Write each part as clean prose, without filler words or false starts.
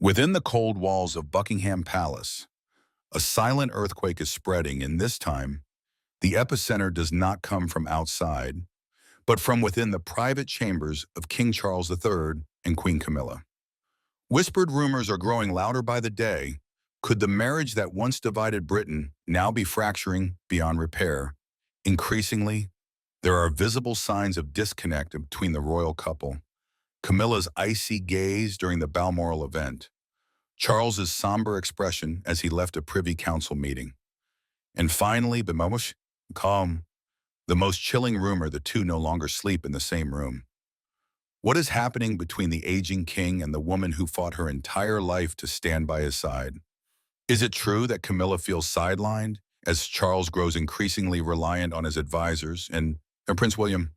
Within the cold walls of Buckingham Palace, a silent earthquake is spreading, and this time, the epicenter does not come from outside, but from within the private chambers of King Charles III and Queen Camilla. Whispered rumors are growing louder by the day. Could the marriage that once divided Britain now be fracturing beyond repair? Increasingly, there are visible signs of disconnect between the royal couple. Camilla's icy gaze during the Balmoral event, Charles's somber expression as he left a Privy Council meeting, and finally, the calm, the most chilling rumor the two no longer sleep in the same room. What is happening between the aging king and the woman who fought her entire life to stand by his side? Is it true that Camilla feels sidelined as Charles grows increasingly reliant on his advisors and Prince William?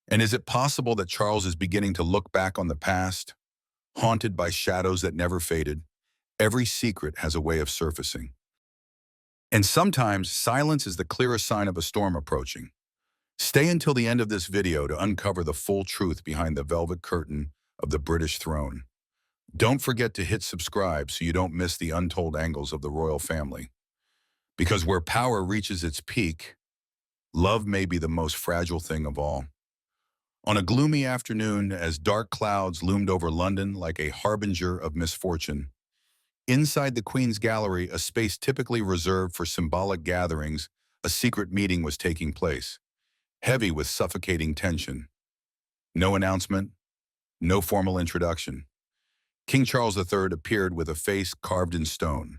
And is it possible that Charles is beginning to look back on the past, haunted by shadows that never faded? Every secret has a way of surfacing. And sometimes silence is the clearest sign of a storm approaching. Stay until the end of this video to uncover the full truth behind the velvet curtain of the British throne. Don't forget to hit subscribe so you don't miss the untold angles of the royal family. Because where power reaches its peak, love may be the most fragile thing of all. On a gloomy afternoon, as dark clouds loomed over London like a harbinger of misfortune, inside the Queen's Gallery, a space typically reserved for symbolic gatherings, a secret meeting was taking place, heavy with suffocating tension. No announcement, no formal introduction. King Charles III appeared with a face carved in stone,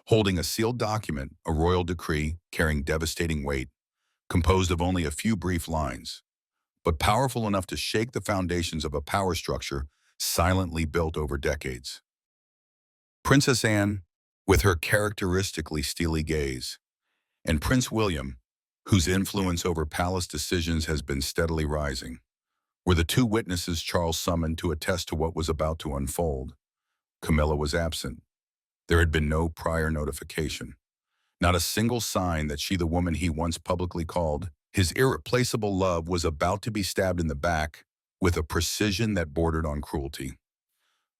holding a sealed document, a royal decree carrying devastating weight, composed of only a few brief lines, but powerful enough to shake the foundations of a power structure silently built over decades. Princess Anne, with her characteristically steely gaze, and Prince William, whose influence over palace decisions has been steadily rising, were the two witnesses Charles summoned to attest to what was about to unfold. Camilla was absent. There had been no prior notification, not a single sign that she, the woman he once publicly called his irreplaceable love, was about to be stabbed in the back with a precision that bordered on cruelty.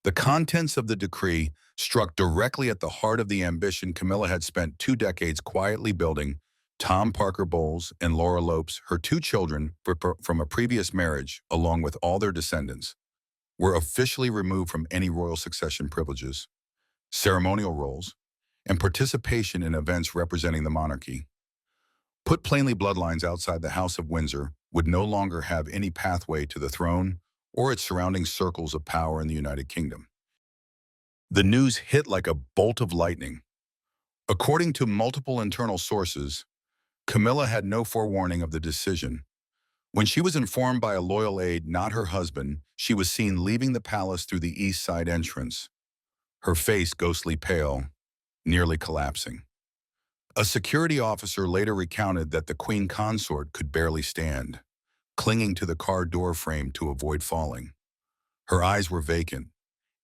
The contents of the decree struck directly at the heart of the ambition Camilla had spent 2 decades quietly building. Tom Parker Bowles and Laura Lopes, her 2 children from a previous marriage, along with all their descendants, were officially removed from any royal succession privileges, ceremonial roles, and participation in events representing the monarchy. Put plainly, bloodlines outside the House of Windsor would no longer have any pathway to the throne or its surrounding circles of power in the United Kingdom. The news hit like a bolt of lightning. According to multiple internal sources, Camilla had no forewarning of the decision. When she was informed by a loyal aide, not her husband, she was seen leaving the palace through the east side entrance, her face ghostly pale, nearly collapsing. A security officer later recounted that the queen consort could barely stand, clinging to the car door frame to avoid falling. Her eyes were vacant,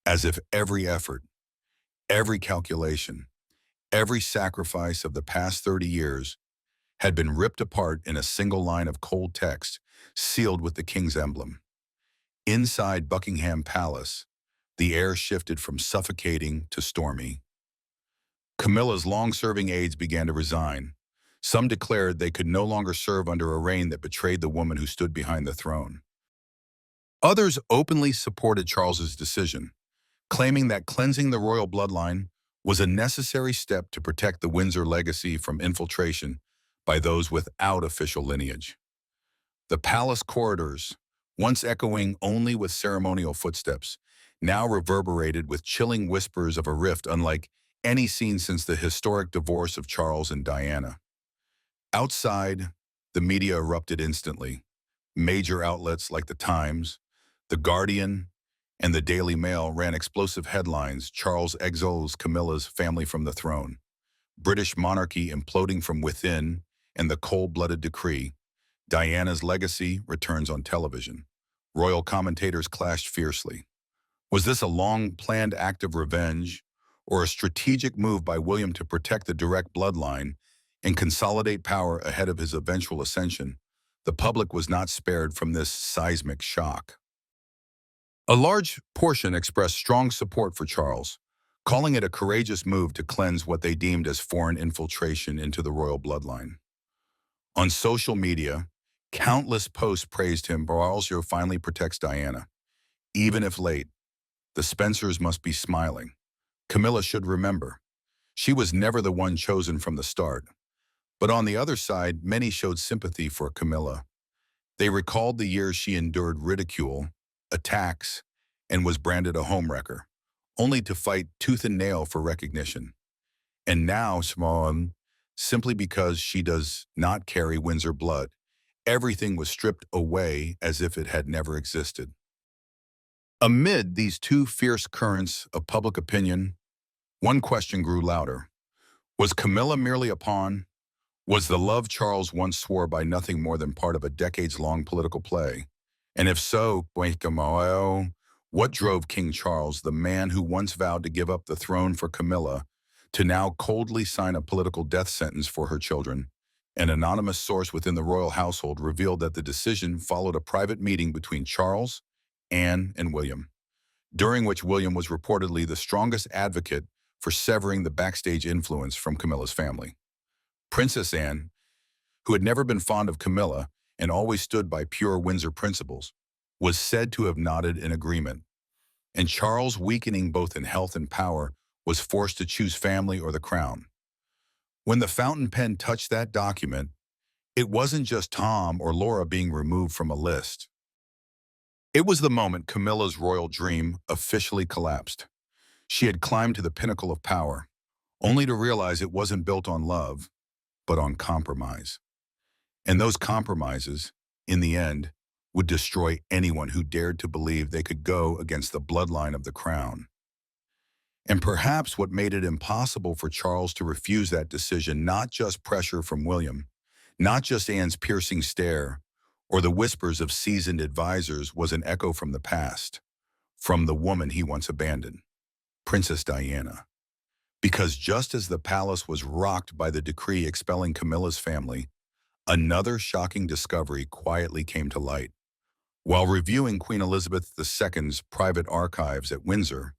as if every effort, every calculation, every sacrifice of the past 30 years had been ripped apart in a single line of cold text sealed with the king's emblem. Inside Buckingham Palace, the air shifted from suffocating to stormy. Camilla's long-serving aides began to resign. Some declared they could no longer serve under a reign that betrayed the woman who stood behind the throne. Others openly supported Charles's decision, claiming that cleansing the royal bloodline was a necessary step to protect the Windsor legacy from infiltration by those without official lineage. The palace corridors, once echoing only with ceremonial footsteps, now reverberated with chilling whispers of a rift unlike any seen since the historic divorce of Charles and Diana. Outside, the media erupted instantly. Major outlets like The Times, The Guardian, and the Daily Mail ran explosive headlines: Charles exiles Camilla's family from the throne, British monarchy imploding from within, and the cold-blooded decree, Diana's legacy returns on television. Royal commentators clashed fiercely. Was this a long-planned act of revenge, or a strategic move by William to protect the direct bloodline and consolidate power ahead of his eventual ascension? The public was not spared from this seismic shock. A large portion expressed strong support for Charles, calling it a courageous move to cleanse what they deemed as foreign infiltration into the royal bloodline. On social media, countless posts praised him. Charles finally protects Diana. Even if late, the Spencers must be smiling. Camilla should remember. She was never the one chosen from the start. But on the other side, many showed sympathy for Camilla. They recalled the years she endured ridicule, attacks, and was branded a homewrecker, only to fight tooth and nail for recognition. And now, Simone, simply because she does not carry Windsor blood, everything was stripped away as if it had never existed. Amid these two fierce currents of public opinion, one question grew louder. Was Camilla merely a pawn? Was the love Charles once swore by nothing more than part of a decades-long political play? And if so, what drove King Charles, the man who once vowed to give up the throne for Camilla, to now coldly sign a political death sentence for her children? An anonymous source within the royal household revealed that the decision followed a private meeting between Charles, Anne, and William, during which William was reportedly the strongest advocate for severing the backstage influence from Camilla's family. Princess Anne, who had never been fond of Camilla and always stood by pure Windsor principles, was said to have nodded in agreement. And Charles, weakening both in health and power, was forced to choose family or the crown. When the fountain pen touched that document, it wasn't just Tom or Laura being removed from a list. It was the moment Camilla's royal dream officially collapsed. She had climbed to the pinnacle of power, only to realize it wasn't built on love, but on compromise. And those compromises, in the end, would destroy anyone who dared to believe they could go against the bloodline of the crown. And perhaps what made it impossible for Charles to refuse that decision, not just pressure from William, not just Anne's piercing stare, or the whispers of seasoned advisors, was an echo from the past, from the woman he once abandoned, Princess Diana. Because just as the palace was rocked by the decree expelling Camilla's family, another shocking discovery quietly came to light. While reviewing Queen Elizabeth II's private archives at Windsor,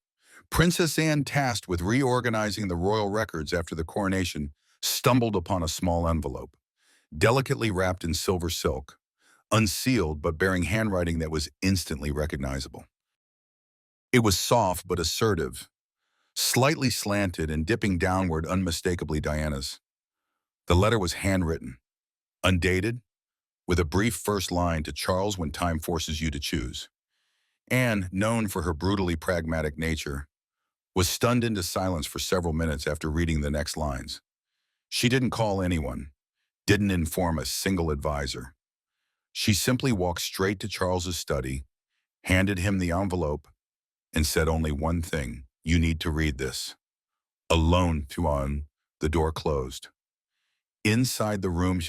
Princess Anne, tasked with reorganizing the royal records after the coronation, stumbled upon a small envelope, delicately wrapped in silver silk, unsealed but bearing handwriting that was instantly recognizable. It was soft but assertive, slightly slanted and dipping downward unmistakably Diana's. The letter was handwritten, undated, with a brief first line to Charles: when time forces you to choose. Anne, known for her brutally pragmatic nature, was stunned into silence for several minutes after reading the next lines. She didn't call anyone, didn't inform a single advisor. She simply walked straight to Charles's study, handed him the envelope, and said only one thing: "You need to read this." Alone, the door closed. Inside the room,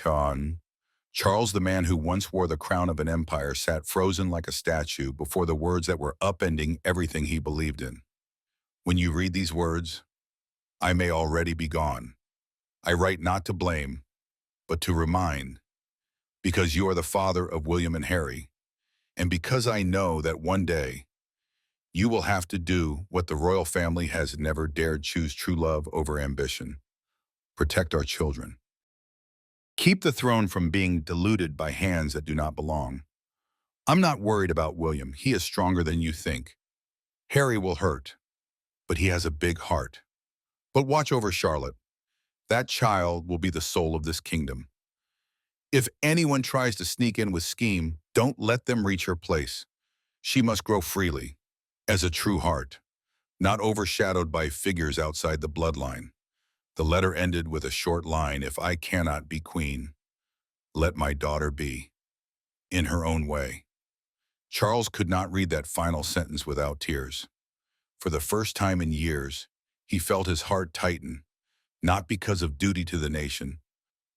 Charles, the man who once wore the crown of an empire, sat frozen like a statue before the words that were upending everything he believed in. "When you read these words, I may already be gone. I write not to blame, but to remind, because you are the father of William and Harry, and because I know that one day you will have to do what the royal family has never dared: choose true love over ambition. Protect our children. Keep the throne from being diluted by hands that do not belong. I'm not worried about William. He is stronger than you think. Harry will hurt, but he has a big heart. But watch over Charlotte. That child will be the soul of this kingdom. If anyone tries to sneak in with scheme, don't let them reach her place. She must grow freely, as a true heart, not overshadowed by figures outside the bloodline." The letter ended with a short line: "If I cannot be queen, let my daughter be, in her own way." Charles could not read that final sentence without tears. For the first time in years, he felt his heart tighten, not because of duty to the nation,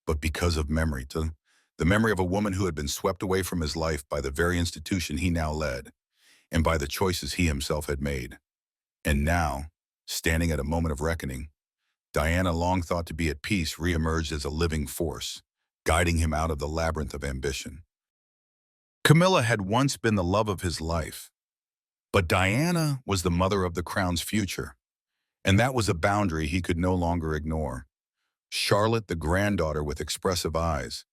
but because of memory, to the memory of a woman who had been swept away from his life by the very institution he now led, and by the choices he himself had made. And now, standing at a moment of reckoning, Diana, long thought to be at peace, reemerged as a living force, guiding him out of the labyrinth of ambition. Camilla had once been the love of his life, but Diana was the mother of the crown's future, And that was a boundary he could no longer ignore. Charlotte, the granddaughter with expressive eyes,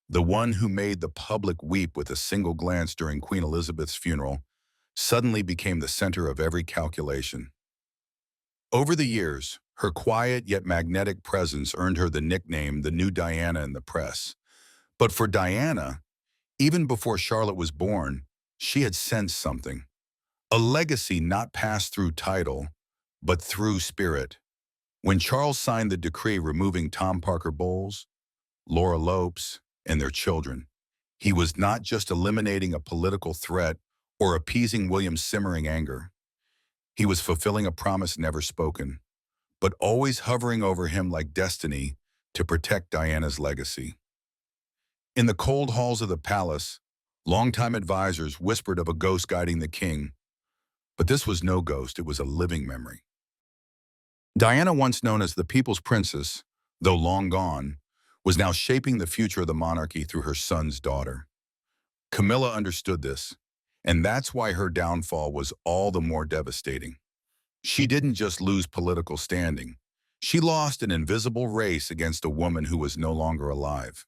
the one who made the public weep with a single glance during Queen Elizabeth's funeral, suddenly became the center of every calculation. Over the years, her quiet yet magnetic presence earned her the nickname the new Diana in the press. But for Diana, even before Charlotte was born, she had sensed something. A legacy not passed through title, but through spirit. When Charles signed the decree removing Tom Parker Bowles, Laura Lopes, and their children, he was not just eliminating a political threat or appeasing William's simmering anger. He was fulfilling a promise never spoken, but always hovering over him like destiny to protect Diana's legacy. In the cold halls of the palace, longtime advisors whispered of a ghost guiding the king, but this was no ghost, it was a living memory. Diana, once known as the People's Princess, though long gone, was now shaping the future of the monarchy through her son's daughter. Camilla understood this, and that's why her downfall was all the more devastating. She didn't just lose political standing. She lost an invisible race against a woman who was no longer alive.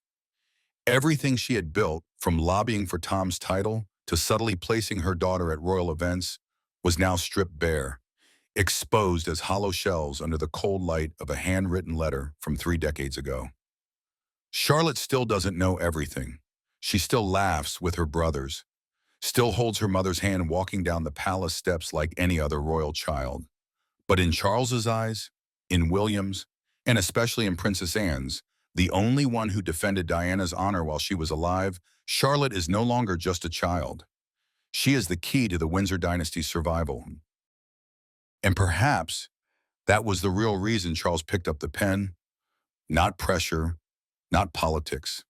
Everything she had built, from lobbying for Tom's title to subtly placing her daughter at royal events, was now stripped bare, exposed as hollow shells under the cold light of a handwritten letter from 3 decades ago. Charlotte still doesn't know everything. She still laughs with her brothers, still holds her mother's hand walking down the palace steps like any other royal child. But in Charles's eyes, in William's, and especially in Princess Anne's, the only one who defended Diana's honor while she was alive, Charlotte is no longer just a child. She is the key to the Windsor dynasty's survival. And perhaps that was the real reason Charles picked up the pen, not pressure, not politics,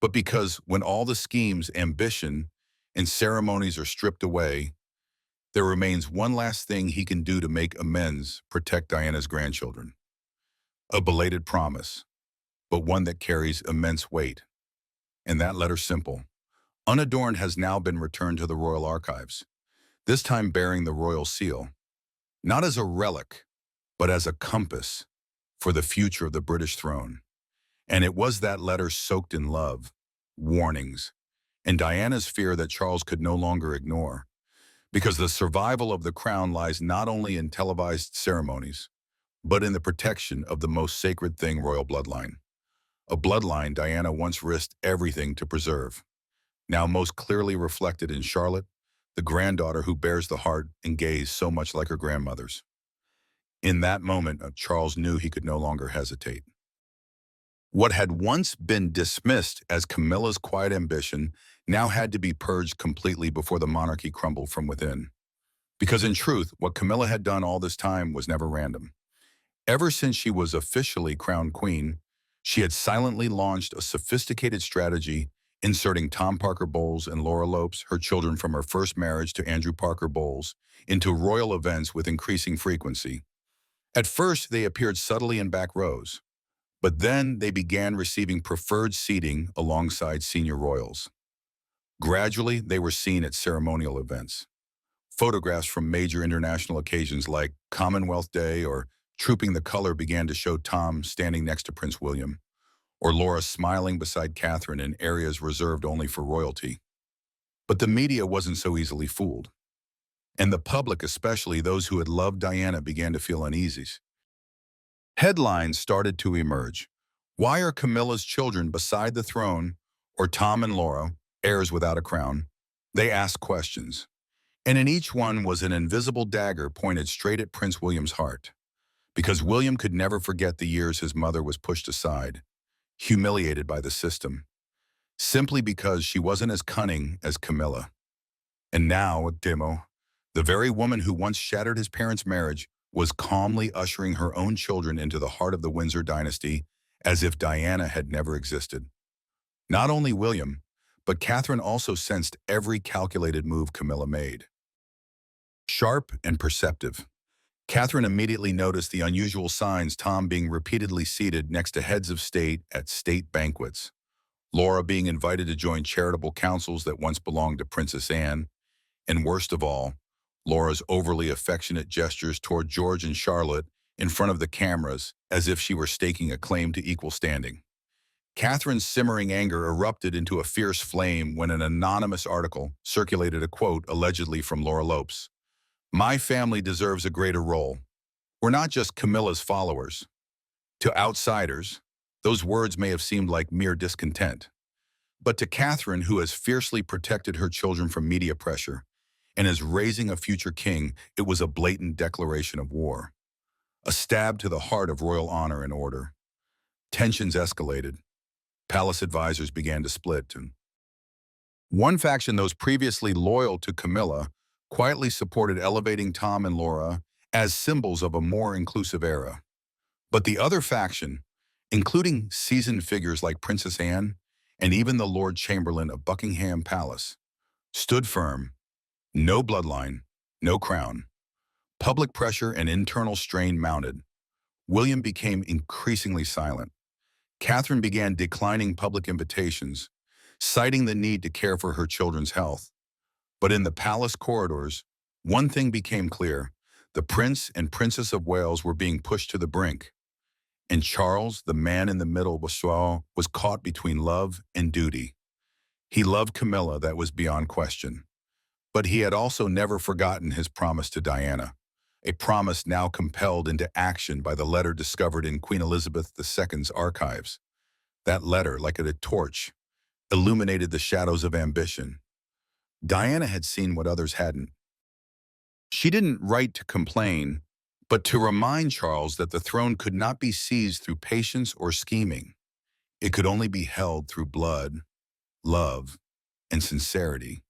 but because when all the schemes, ambition, and ceremonies are stripped away, there remains one last thing he can do to make amends, protect Diana's grandchildren. A belated promise, but one that carries immense weight. And that letter, simple, unadorned, has now been returned to the royal archives, this time bearing the royal seal, not as a relic, but as a compass for the future of the British throne. And it was that letter soaked in love, warnings, and Diana's fear that Charles could no longer ignore. Because the survival of the crown lies not only in televised ceremonies, but in the protection of the most sacred thing, royal bloodline. A bloodline Diana once risked everything to preserve, now most clearly reflected in Charlotte, the granddaughter who bears the heart and gaze so much like her grandmother's. In that moment, Charles knew he could no longer hesitate. What had once been dismissed as Camilla's quiet ambition now had to be purged completely before the monarchy crumbled from within. Because in truth, what Camilla had done all this time was never random. Ever since she was officially crowned queen, she had silently launched a sophisticated strategy, inserting Tom Parker Bowles and Laura Lopes, her children from her first marriage to Andrew Parker Bowles, into royal events with increasing frequency. At first, they appeared subtly in back rows, but then they began receiving preferred seating alongside senior royals. Gradually, they were seen at ceremonial events. Photographs from major international occasions like Commonwealth Day or Trooping the Color began to show Tom standing next to Prince William, or Laura smiling beside Catherine in areas reserved only for royalty. But the media wasn't so easily fooled. And the public, especially those who had loved Diana, began to feel uneasy. Headlines started to emerge. Why are Camilla's children beside the throne, or Tom and Laura, heirs without a crown? They asked questions. And in each one was an invisible dagger pointed straight at Prince William's heart. Because William could never forget the years his mother was pushed aside, humiliated by the system, simply because she wasn't as cunning as Camilla. And now, Demo, the very woman who once shattered his parents' marriage, was calmly ushering her own children into the heart of the Windsor dynasty as if Diana had never existed. Not only William, but Catherine also sensed every calculated move Camilla made. Sharp and perceptive, Catherine immediately noticed the unusual signs: Tom being repeatedly seated next to heads of state at state banquets, Laura being invited to join charitable councils that once belonged to Princess Anne, and worst of all, Laura's overly affectionate gestures toward George and Charlotte in front of the cameras as if she were staking a claim to equal standing. Catherine's simmering anger erupted into a fierce flame when an anonymous article circulated a quote allegedly from Laura Lopes. "My family deserves a greater role. We're not just Camilla's followers." To outsiders, those words may have seemed like mere discontent. But to Catherine, who has fiercely protected her children from media pressure and is raising a future king, it was a blatant declaration of war. A stab to the heart of royal honor and order. Tensions escalated. Palace advisors began to split, and one faction, those previously loyal to Camilla, quietly supported elevating Tom and Laura as symbols of a more inclusive era. But the other faction, including seasoned figures like Princess Anne and even the Lord Chamberlain of Buckingham Palace, stood firm. No bloodline, no crown. Public pressure and internal strain mounted. William became increasingly silent. Catherine began declining public invitations, citing the need to care for her children's health. But in the palace corridors, one thing became clear. The Prince and Princess of Wales were being pushed to the brink. And Charles, the man in the middle, was caught between love and duty. He loved Camilla, that was beyond question. But he had also never forgotten his promise to Diana, a promise now compelled into action by the letter discovered in Queen Elizabeth II's archives. That letter, like a torch, illuminated the shadows of ambition. Diana had seen what others hadn't. She didn't write to complain, but to remind Charles that the throne could not be seized through patience or scheming. It could only be held through blood, love, and sincerity.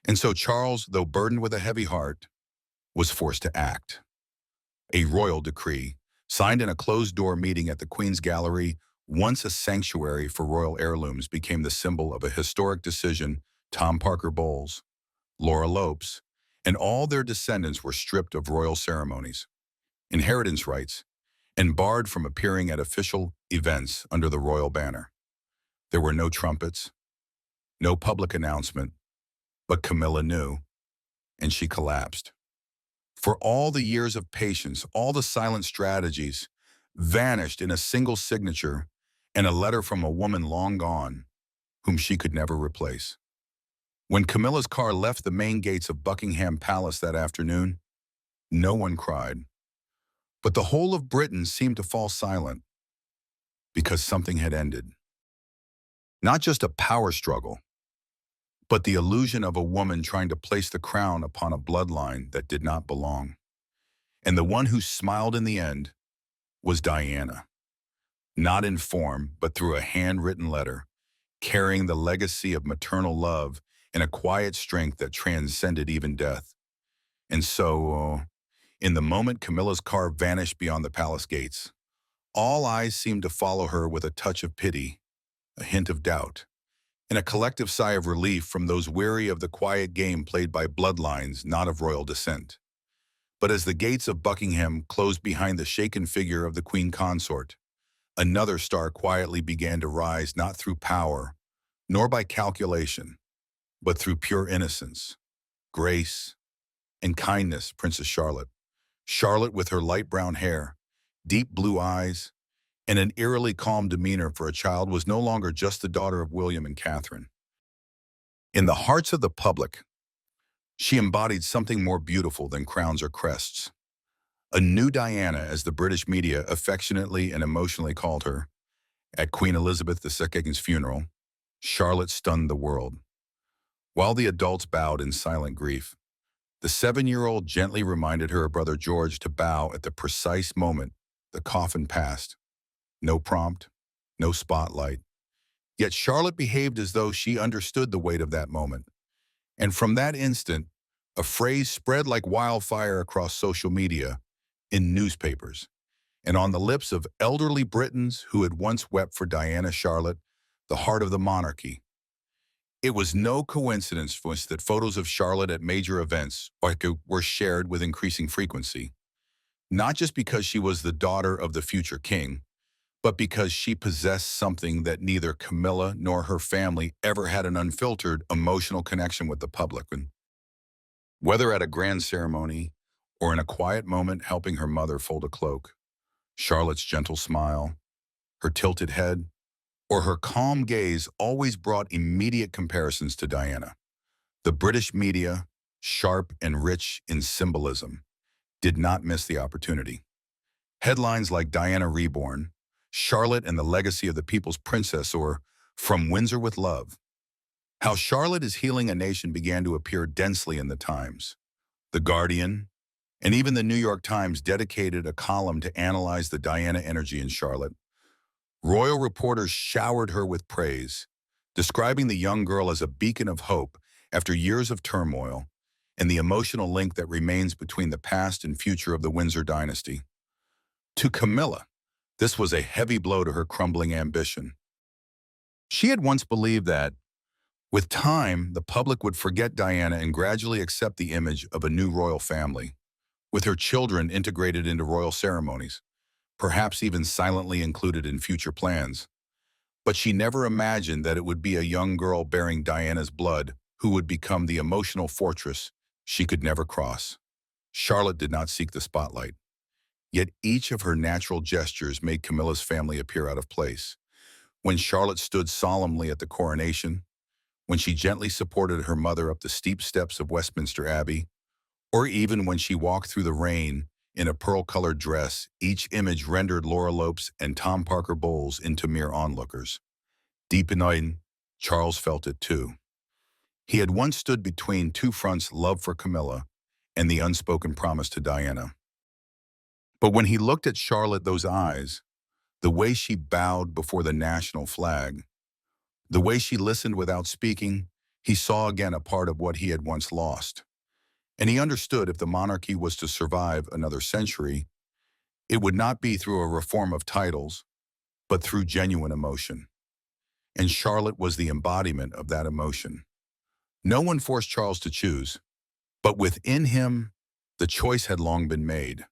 And so Charles, though burdened with a heavy heart, was forced to act. A royal decree, signed in a closed-door meeting at the Queen's Gallery, once a sanctuary for royal heirlooms, became the symbol of a historic decision. Tom Parker Bowles, Laura Lopes, and all their descendants were stripped of royal ceremonies, inheritance rights, and barred from appearing at official events under the royal banner. There were no trumpets, no public announcement, but Camilla knew, and she collapsed. For all the years of patience, all the silent strategies vanished in a single signature and a letter from a woman long gone, whom she could never replace. When Camilla's car left the main gates of Buckingham Palace that afternoon, no one cried. But the whole of Britain seemed to fall silent, because something had ended. Not just a power struggle, but the illusion of a woman trying to place the crown upon a bloodline that did not belong. And the one who smiled in the end was Diana, not in form, but through a handwritten letter, carrying the legacy of maternal love and a quiet strength that transcended even death. And so, in the moment Camilla's car vanished beyond the palace gates, all eyes seemed to follow her with a touch of pity, a hint of doubt, and a collective sigh of relief from those weary of the quiet game played by bloodlines not of royal descent. But as the gates of Buckingham closed behind the shaken figure of the Queen Consort, another star quietly began to rise, not through power, nor by calculation, but through pure innocence, grace, and kindness. Princess Charlotte. Charlotte, with her light brown hair, deep blue eyes, and an eerily calm demeanor for a child, was no longer just the daughter of William and Catherine. In the hearts of the public, she embodied something more beautiful than crowns or crests. A new Diana, as the British media affectionately and emotionally called her. At Queen Elizabeth II's funeral, Charlotte stunned the world. While the adults bowed in silent grief, the 7-year-old gently reminded her brother George to bow at the precise moment the coffin passed. No prompt, no spotlight. Yet Charlotte behaved as though she understood the weight of that moment. And from that instant, a phrase spread like wildfire across social media, in newspapers, and on the lips of elderly Britons who had once wept for Diana. Charlotte, the heart of the monarchy. It was no coincidence that photos of Charlotte at major events were shared with increasing frequency, not just because she was the daughter of the future king, but because she possessed something that neither Camilla nor her family ever had: an unfiltered emotional connection with the public. And Whether at a grand ceremony or in a quiet moment helping her mother fold a cloak, Charlotte's gentle smile, her tilted head, or her calm gaze always brought immediate comparisons to Diana. The British media, sharp and rich in symbolism, did not miss the opportunity. Headlines like Diana Reborn, Charlotte and the Legacy of the People's Princess, or From Windsor with Love. How Charlotte is Healing a Nation began to appear densely in the Times. The Guardian, and even the New York Times dedicated a column to analyze the Diana energy in Charlotte. Royal reporters showered her with praise, describing the young girl as a beacon of hope after years of turmoil and the emotional link that remains between the past and future of the Windsor dynasty. To Camilla, this was a heavy blow to her crumbling ambition. She had once believed that, with time, the public would forget Diana and gradually accept the image of a new royal family, with her children integrated into royal ceremonies, perhaps even silently included in future plans. But she never imagined that it would be a young girl bearing Diana's blood who would become the emotional fortress she could never cross. Charlotte did not seek the spotlight, yet each of her natural gestures made Camilla's family appear out of place. When Charlotte stood solemnly at the coronation, when she gently supported her mother up the steep steps of Westminster Abbey, or even when she walked through the rain in a pearl-colored dress, each image rendered Laura Lopes and Tom Parker Bowles into mere onlookers. Deep inside, Charles felt it too. He had once stood between two fronts, love for Camilla and the unspoken promise to Diana. But when he looked at Charlotte, those eyes, the way she bowed before the national flag, the way she listened without speaking, he saw again a part of what he had once lost. And he understood if the monarchy was to survive another century, it would not be through a reform of titles, but through genuine emotion. And Charlotte was the embodiment of that emotion. No one forced Charles to choose, but within him, the choice had long been made.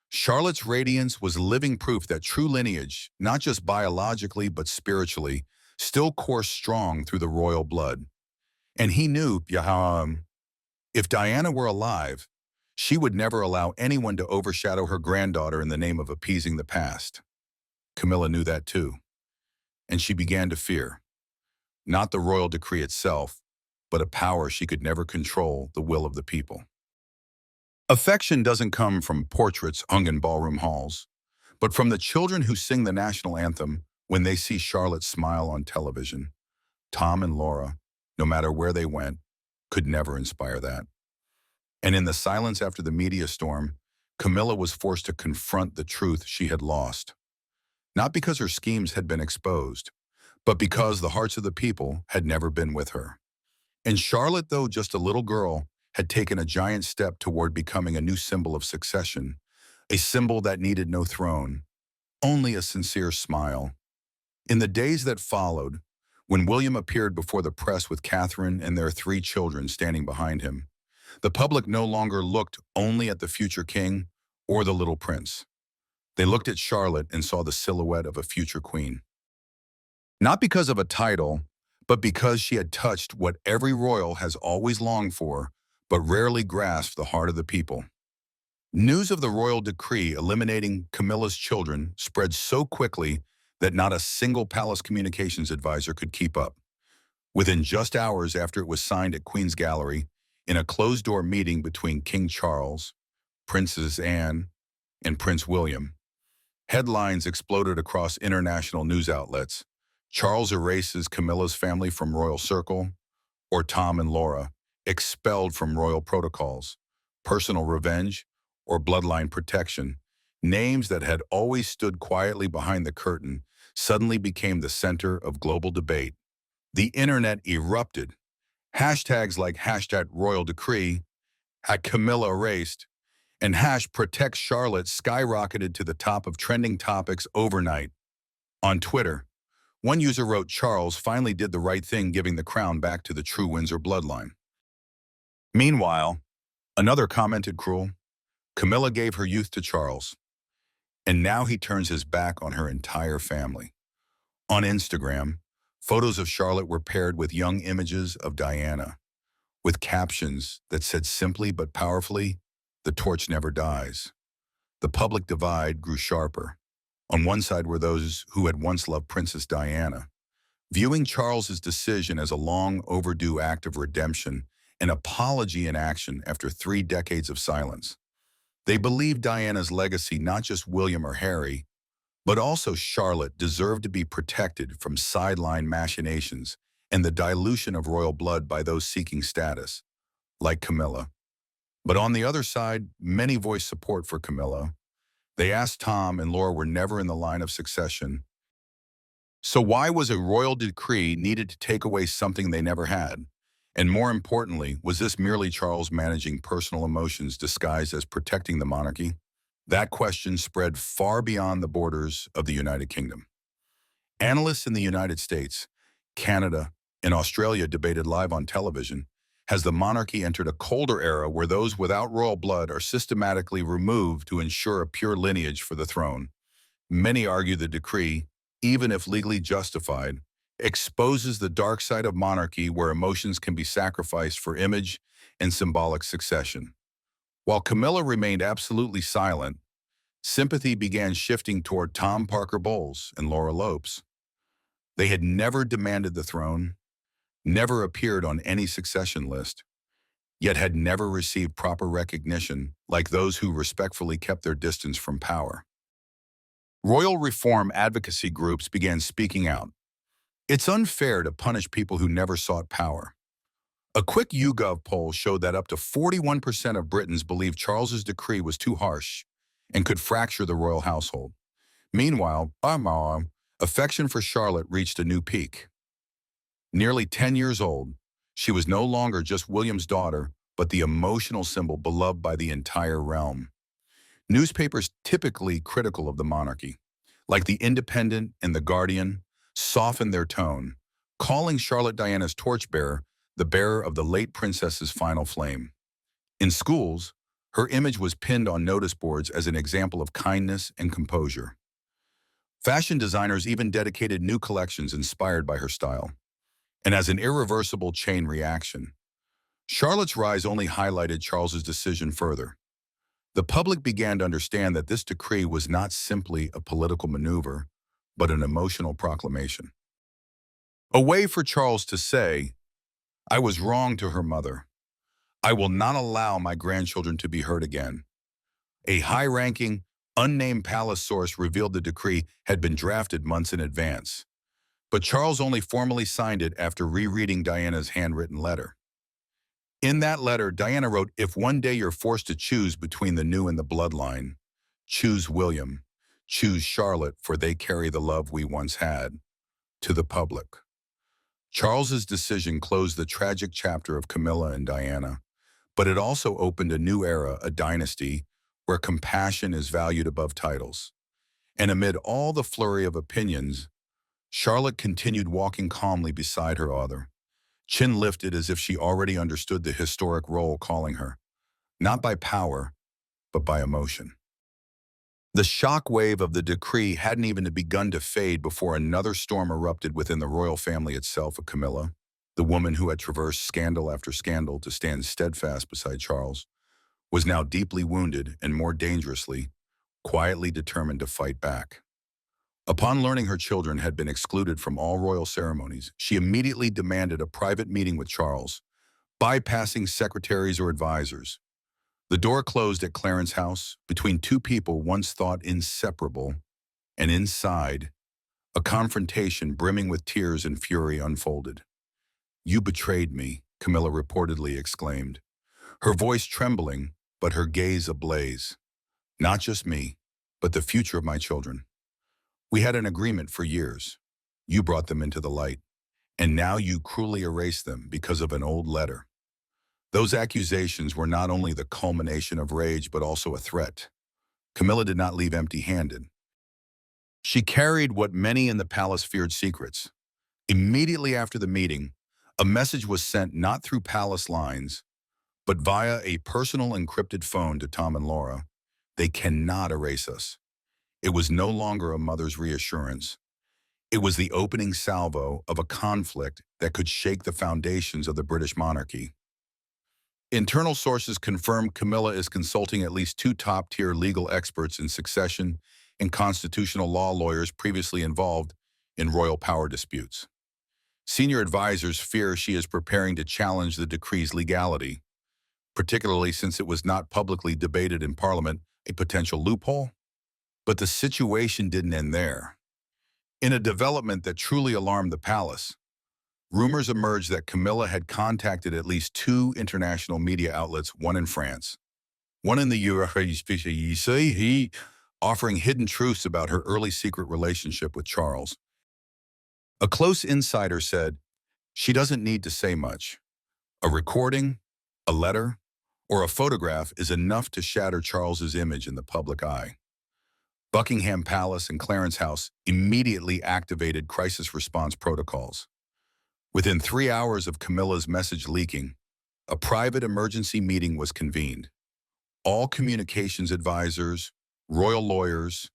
Charlotte's radiance was living proof that true lineage, not just biologically but spiritually, still coursed strong through the royal blood. And he knew, if Diana were alive, she would never allow anyone to overshadow her granddaughter in the name of appeasing the past. Camilla knew that too, and she began to fear, not the royal decree itself, but a power she could never control, the will of the people. Affection doesn't come from portraits hung in ballroom halls, but from the children who sing the national anthem when they see Charlotte smile on television. Tom and Laura, no matter where they went, could never inspire that. And in the silence after the media storm, Camilla was forced to confront the truth she had lost. Not because her schemes had been exposed, but because the hearts of the people had never been with her. And Charlotte, though just a little girl, had taken a giant step toward becoming a new symbol of succession, a symbol that needed no throne, only a sincere smile. In the days that followed, when William appeared before the press with Catherine and their 3 children standing behind him, the public no longer looked only at the future king or the little prince. They looked at Charlotte and saw the silhouette of a future queen. Not because of a title, but because she had touched what every royal has always longed for, but rarely grasped, the heart of the people. News of the royal decree eliminating Camilla's children spread so quickly that not a single palace communications advisor could keep up. Within just hours after it was signed at Queen's Gallery, in a closed-door meeting between King Charles, Princess Anne, and Prince William, headlines exploded across international news outlets. Charles erases Camilla's family from royal circle, or Tom and Laura, expelled from royal protocols, personal revenge, or bloodline protection. Names that had always stood quietly behind the curtain suddenly became the center of global debate. The internet erupted. Hashtags like #RoyalDecree, #Camilla erased, and #Protect Charlotte skyrocketed to the top of trending topics overnight. On Twitter, one user wrote, "Charles finally did the right thing, giving the crown back to the true Windsor bloodline." Meanwhile, another commented, "Cruel. Camilla gave her youth to Charles, and now he turns his back on her entire family." On Instagram, photos of Charlotte were paired with young images of Diana, with captions that said simply but powerfully, "The torch never dies." The public divide grew sharper. On one side were those who had once loved Princess Diana, viewing Charles's decision as a long overdue act of redemption, an apology in action after 3 decades of silence. They believed Diana's legacy, not just William or Harry, but also Charlotte, deserved to be protected from sideline machinations and the dilution of royal blood by those seeking status, like Camilla. But on the other side, many voiced support for Camilla. They asked Tom and Laura were never in the line of succession. So why was a royal decree needed to take away something they never had? And more importantly, was this merely Charles managing personal emotions disguised as protecting the monarchy? That question spread far beyond the borders of the United Kingdom. Analysts in the United States, Canada, and Australia debated live on television. Has the monarchy entered a colder era where those without royal blood are systematically removed to ensure a pure lineage for the throne? Many argue the decree, even if legally justified, exposes the dark side of monarchy where emotions can be sacrificed for image and symbolic succession. While Camilla remained absolutely silent, sympathy began shifting toward Tom Parker Bowles and Laura Lopes. They had never demanded the throne, never appeared on any succession list, yet had never received proper recognition like those who respectfully kept their distance from power. Royal reform advocacy groups began speaking out. It's unfair to punish people who never sought power. A quick YouGov poll showed that up to 41% of Britons believed Charles's decree was too harsh and could fracture the royal household. Meanwhile, affection for Charlotte reached a new peak. Nearly 10 years old, she was no longer just William's daughter, but the emotional symbol beloved by the entire realm. Newspapers typically critical of the monarchy, like The Independent and The Guardian, softened their tone, calling Charlotte Diana's torchbearer the bearer of the late princess's final flame. In schools, her image was pinned on notice boards as an example of kindness and composure. Fashion designers even dedicated new collections inspired by her style. And as an irreversible chain reaction, Charlotte's rise only highlighted Charles's decision further. The public began to understand that this decree was not simply a political maneuver, but an emotional proclamation. A way for Charles to say, "I was wrong to her mother. I will not allow my grandchildren to be hurt again." A high-ranking, unnamed palace source revealed the decree had been drafted months in advance. But Charles only formally signed it after rereading Diana's handwritten letter. In that letter, Diana wrote, "If one day you're forced to choose between the new and the bloodline, choose William, choose Charlotte, for they carry the love we once had," to the public. Charles's decision closed the tragic chapter of Camilla and Diana, but it also opened a new era, a dynasty, where compassion is valued above titles. And amid all the flurry of opinions, Charlotte continued walking calmly beside her father, chin lifted as if she already understood the historic role calling her, not by power, but by emotion. The shock wave of the decree hadn't even begun to fade before another storm erupted within the royal family itself. Of Camilla, the woman who had traversed scandal after scandal to stand steadfast beside Charles, was now deeply wounded and, more dangerously, quietly determined to fight back. Upon learning her children had been excluded from all royal ceremonies, she immediately demanded a private meeting with Charles, bypassing secretaries or advisors. The door closed at Clarence House between two people once thought inseparable, and inside, a confrontation brimming with tears and fury unfolded. "You betrayed me," Camilla reportedly exclaimed, her voice trembling, but her gaze ablaze. "Not just me, but the future of my children. We had an agreement for years. You brought them into the light, and now you cruelly erase them because of an old letter." Those accusations were not only the culmination of rage, but also a threat. Camilla did not leave empty-handed. She carried what many in the palace feared: secrets. Immediately after the meeting, a message was sent not through palace lines, but via a personal encrypted phone to Tom and Laura. "They cannot erase us." It was no longer a mother's reassurance. It was the opening salvo of a conflict that could shake the foundations of the British monarchy. Internal sources confirm Camilla is consulting at least two top-tier legal experts in succession and constitutional law lawyers previously involved in royal power disputes. Senior advisors fear she is preparing to challenge the decree's legality, particularly since it was not publicly debated in Parliament, a potential loophole. But the situation didn't end there. In a development that truly alarmed the palace, rumors emerged that Camilla had contacted at least two international media outlets, one in France, one in the US, offering hidden truths about her early secret relationship with Charles. A close insider said, she doesn't need to say much. A recording, a letter, or a photograph is enough to shatter Charles's image in the public eye. Buckingham Palace and Clarence House immediately activated crisis response protocols. Within 3 hours of Camilla's message leaking, a private emergency meeting was convened. All communications advisors, royal lawyers,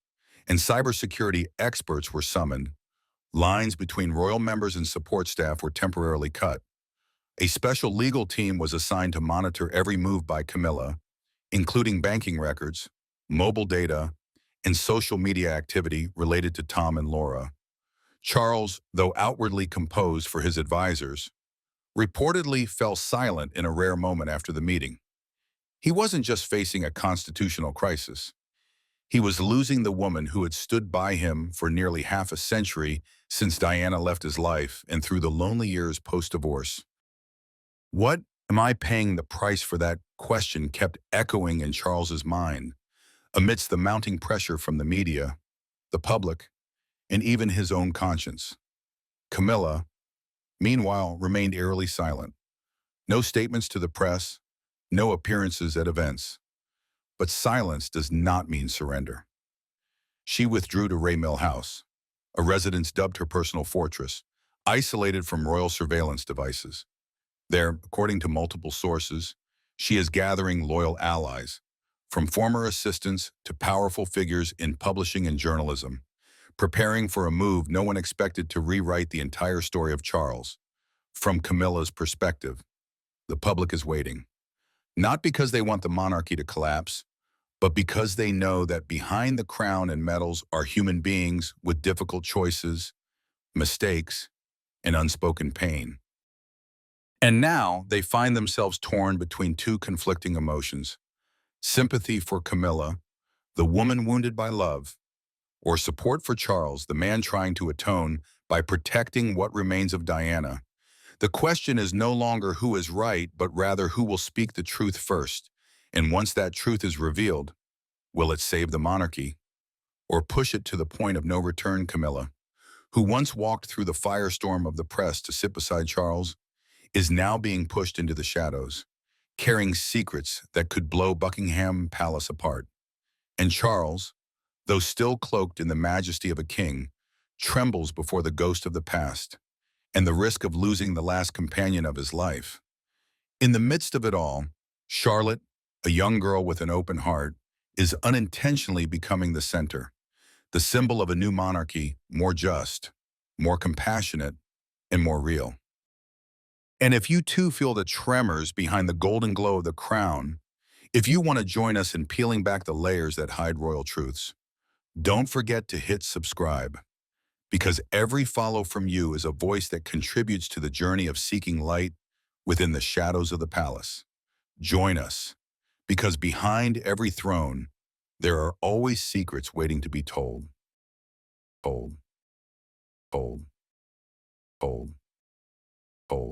and cybersecurity experts were summoned. Lines between royal members and support staff were temporarily cut. A special legal team was assigned to monitor every move by Camilla, including banking records, mobile data, and social media activity related to Tom and Laura. Charles, though outwardly composed for his advisors, reportedly fell silent in a rare moment after the meeting. He wasn't just facing a constitutional crisis. He was losing the woman who had stood by him for nearly half a century since Diana left his life and through the lonely years post-divorce. What am I paying the price for? That question kept echoing in Charles's mind, amidst the mounting pressure from the media, the public, and even his own conscience. Camilla, meanwhile, remained eerily silent. No statements to the press, no appearances at events. But silence does not mean surrender. She withdrew to Raymill House, a residence dubbed her personal fortress, isolated from royal surveillance devices. There, according to multiple sources, she is gathering loyal allies, from former assistants to powerful figures in publishing and journalism, preparing for a move no one expected to rewrite the entire story of Charles. From Camilla's perspective, the public is waiting, not because they want the monarchy to collapse, but because they know that behind the crown and medals are human beings with difficult choices, mistakes, and unspoken pain. And now they find themselves torn between two conflicting emotions: sympathy for Camilla, the woman wounded by love, or support for Charles, the man trying to atone by protecting what remains of Diana. The question is no longer who is right, but rather who will speak the truth first. And once that truth is revealed, will it save the monarchy or push it to the point of no return? Camilla, who once walked through the firestorm of the press to sit beside Charles, is now being pushed into the shadows, carrying secrets that could blow Buckingham Palace apart. And Charles, though still cloaked in the majesty of a king, trembles before the ghost of the past and the risk of losing the last companion of his life. In the midst of it all, Charlotte, a young girl with an open heart, is unintentionally becoming the center, the symbol of a new monarchy, more just, more compassionate, and more real. And if you too feel the tremors behind the golden glow of the crown, if you want to join us in peeling back the layers that hide royal truths, don't forget to hit subscribe, because every follow from you is a voice that contributes to the journey of seeking light within the shadows of the palace. Join us, because behind every throne, there are always secrets waiting to be told. Told. Told. Told.